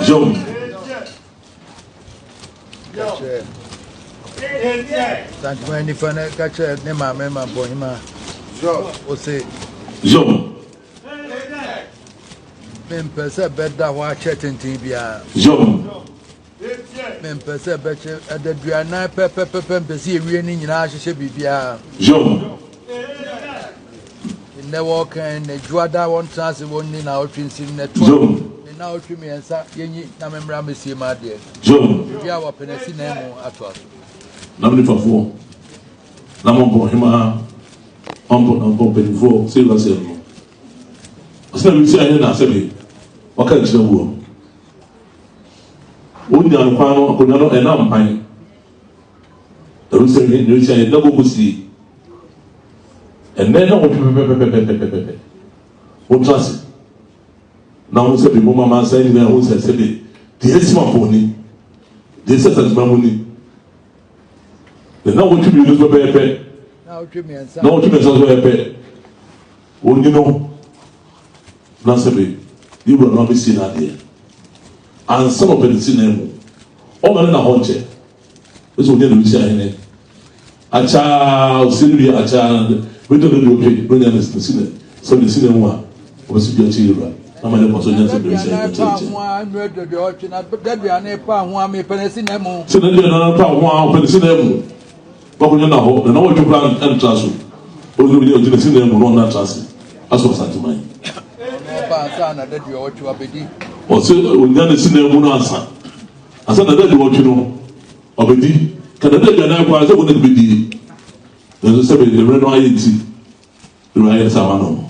Jom. Thank you, any fun catcher, Nana Mamponhemaa. Or say, Jom. Mempersa better watch it in TV. Jom. Mempersa better at the Diana Pepper Pempesi raining in Asha Bibia. Jom. In the walk and the Juada one chance one in our twins in the Jom. Now to me and Sa Yenny Namemra Messi, my dear. Jom. We are open a cinema at all. Namely for 4. Nana Mamponhemaa. Mamponhene, silver silver. I said, we say, I said, what can you do? Only on Pano, Conano, and I'm fine. The reason you say, no go see. And then, what trust? Now, said the Mama saying, who said, the Esma pony, the Sessions Mamoni. The now what you use for Pepe. Now to me and Sa. No, to me, Pepe. When you know. Nasabi, you will not be seen out there. And some of the cinema, all men in a hot chair. This will get to say, a child, Sylvia, a child, we don't do it when you're listening to cinema. So the cinema was your children. I'm going to also answer the same. But that we are never one me pencinemo. So then you're not one pencinemo. But when you're not home, and I want to plan and trust. Only you're the cinema, not trust. As was at mine. Or say, when you're the cinema, answer. I said, I don't want you know. Obedi, can I tell you now? I don't want to be there's a 7 the red IET. The right Savano.